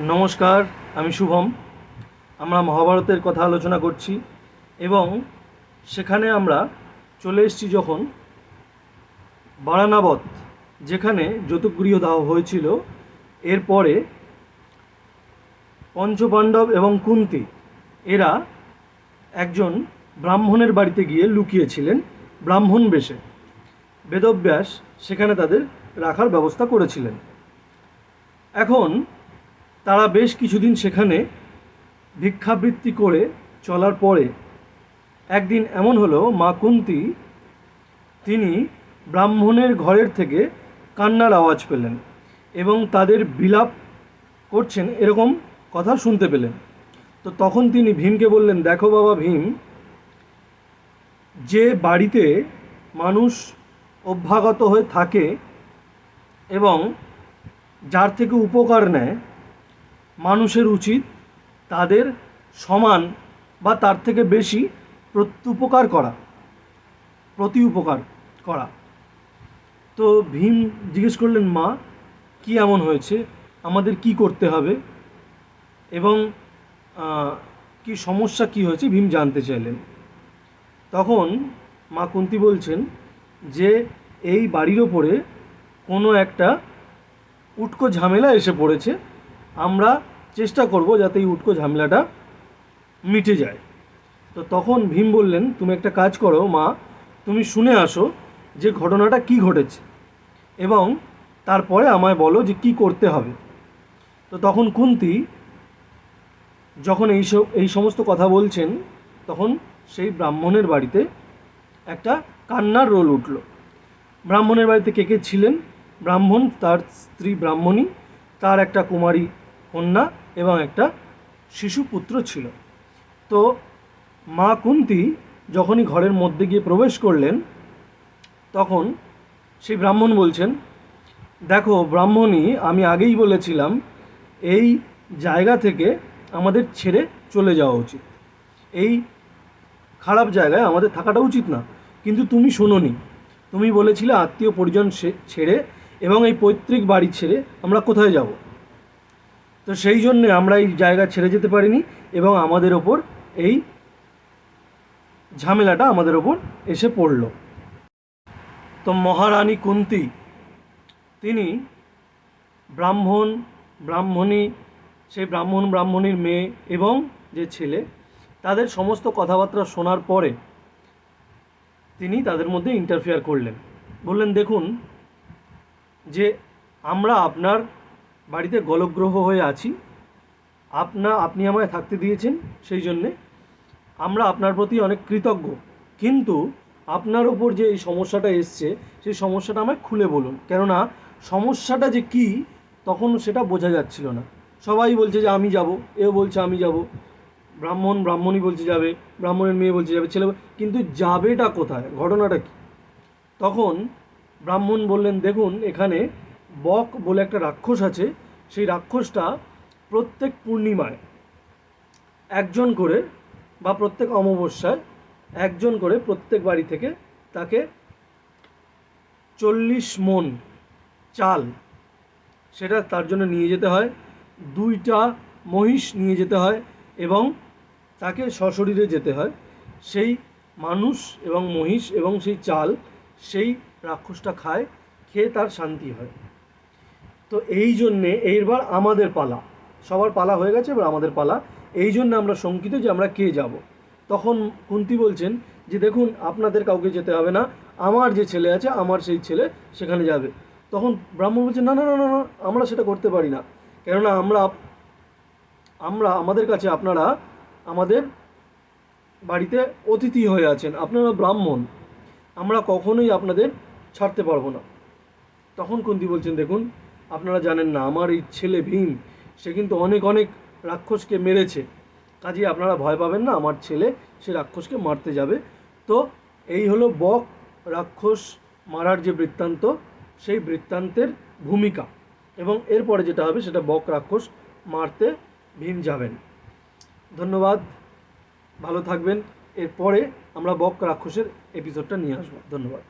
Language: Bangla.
নমস্কার, আমি শুভম। আমরা মহাভারতের কথা আলোচনা করছি এবং সেখানে আমরা চলে এসেছি যখন বারানাবত, যেখানে যতুগৃহ দাহ হয়েছিল। এরপরে পঞ্চপাণ্ডব এবং কুন্তি এরা একজন ব্রাহ্মণের বাড়িতে গিয়ে লুকিয়েছিলেন ব্রাহ্মণ বেশে। বেদব্যাস সেখানে তাদের রাখার ব্যবস্থা করেছিলেন। এখন তারা বেশ কিছুদিন সেখানে ভিক্ষাবৃত্তি করে চলার পরে একদিন এমন হলো, মা কুন্তী তিনি ব্রাহ্মণের ঘরের থেকে কান্নার আওয়াজ পেলেন এবং তাদের বিলাপ করছেন এরকম কথা শুনতে পেলেন। তো তখন তিনি ভীমকে বললেন, দেখো বাবা ভীম, যে বাড়িতে মানুষ অভ্যাগত হয়ে থাকে এবং যার থেকে উপকার নেয়, মানুষের উচিত তাদের সমান বা তার থেকে বেশি প্রতি উপকার করা। তো ভীম জিজ্ঞেস করলেন, মা কি এমন হয়েছে, আমাদের কি করতে হবে এবং কি সমস্যা কি হয়েছে ভীম জানতে চাইলেন। তখন মা কুন্তী বলছেন যে এই বাড়ির ওপরে কোনো একটা উটকো ঝামেলা এসে পড়েছে, আমরা চেষ্টা করব যাতে এই উটকো ঝামেলাটা মিটে যায়। তো তখন ভীম বললেন, তুমি একটা কাজ করো মা, তুমি শুনে আসো যে ঘটনাটা কি ঘটেছে এবং তারপরে আমায় বলো যে কি করতে হবে। তো তখন কুন্তী যখন এই সমস্ত কথা বলছেন, তখন সেই ব্রাহ্মণের বাড়িতে একটা কান্নার রোল উঠল। ব্রাহ্মণের বাড়িতে কে কে ছিলেন? ব্রাহ্মণ, তার স্ত্রী ব্রাহ্মণী, তার একটা কুমারী কন্যা এবং একটা শিশু পুত্র ছিল। তো মা কুন্তী যখনই ঘরের মধ্যে গিয়ে প্রবেশ করলেন, তখন সেই ব্রাহ্মণ বলছেন, দেখো ব্রাহ্মণী, আমি আগেই বলেছিলাম এই জায়গা থেকে আমাদের ছেড়ে চলে যাওয়া উচিত, এই খারাপ জায়গায় আমাদের থাকাটা উচিত না, কিন্তু তুমি শোনোনি। তুমি বলেছিলে আত্মীয় পরিজন ছেড়ে এবং এই পৈতৃক বাড়ি ছেড়ে আমরা কোথায় যাব। তো সেই জন্যে আমরা এই জায়গা ছেড়ে যেতে পারিনি এবং আমাদের ওপর এই ঝামেলাটা আমাদের ওপর এসে পড়ল। তো মহারানী কুন্তী তিনি ব্রাহ্মণ, ব্রাহ্মণী, সেই ব্রাহ্মণীর মেয়ে এবং যে ছেলে, তাদের সমস্ত কথাবার্তা শোনার পরে তিনি তাদের মধ্যে ইন্টারফেয়ার করলেন। বললেন, দেখুন যে আমরা আপনার বাড়িতে গলগ্রহ হয়ে আছি, আপনি আমায় থাকতে দিয়েছেন, সেই জন্যে আমরা আপনার প্রতি অনেক কৃতজ্ঞ, কিন্তু আপনার ওপর যে এই সমস্যাটা এসছে সেই সমস্যাটা আমায় খুলে বলুন, কেননা সমস্যাটা যে কী তখন সেটা বোঝা যাচ্ছিল না। সবাই বলছে যে আমি যাব, এও বলছে আমি যাব, ব্রাহ্মণী বলছে যাবে, ব্রাহ্মণের মেয়ে বলছে যাবে, ছেলে, কিন্তু যাবেটা কোথায়, ঘটনাটা কী? তখন ব্রাহ্মণ বললেন, দেখুন এখানে বক বলে একটা রাক্ষস আছে, সেই রাক্ষসটা প্রত্যেক পূর্ণিমায় একজন করে বা প্রত্যেক অমাবস্যায় একজন করে প্রত্যেক বাড়ি থেকে তাকে 40 মণ চাল সেটা তার জন্য নিয়ে যেতে হয়, 2টা মহিষ নিয়ে যেতে হয় এবং তাকে সশরীরে যেতে হয়। সেই মানুষ এবং মহিষ এবং সেই চাল সেই রাক্ষসটা খায়, খেয়ে তার শান্তি হয়। তো এই জন্যে এইবার আমাদের পালা, সবার পালা হয়ে গেছে, এবার আমাদের পালা, এই জন্য আমরা শঙ্কিত যে আমরা কে যাব। তখন কুন্তী বলছেন যে দেখুন আপনাদের কাউকে যেতে হবে না, আমার যে ছেলে আছে আমার সেই ছেলে সেখানে যাবে। তখন ব্রাহ্মণ বলছে, না না না না না, আমরা সেটা করতে পারি না, কেননা আমাদের কাছে আপনারা আমাদের বাড়িতে অতিথি হয়ে আছেন, আপনারা ব্রাহ্মণ, আমরা কখনোই আপনাদের ছাড়তে পারবো না। তখন কুন্তী বলছেন, দেখুন আপনারা জানেন না, আমার এই ছেলে ভীম সে কিন্তু অনেক অনেক রাক্ষসকে মেরেছে, কাজেই আপনারা ভয় পাবেন না, আমার ছেলে সে রাক্ষসকে মারতে যাবে। তো এই হলো বক রাক্ষস মারার যে বৃত্তান্ত, সেই বৃত্তান্তের ভূমিকা, এবং এরপরে যেটা হবে সেটা বক রাক্ষস মারতে ভীম যাবেন। ধন্যবাদ, ভালো থাকবেন। এরপরে আমরা বক রাক্ষসের এপিসোডটা নিয়ে আসবো। ধন্যবাদ।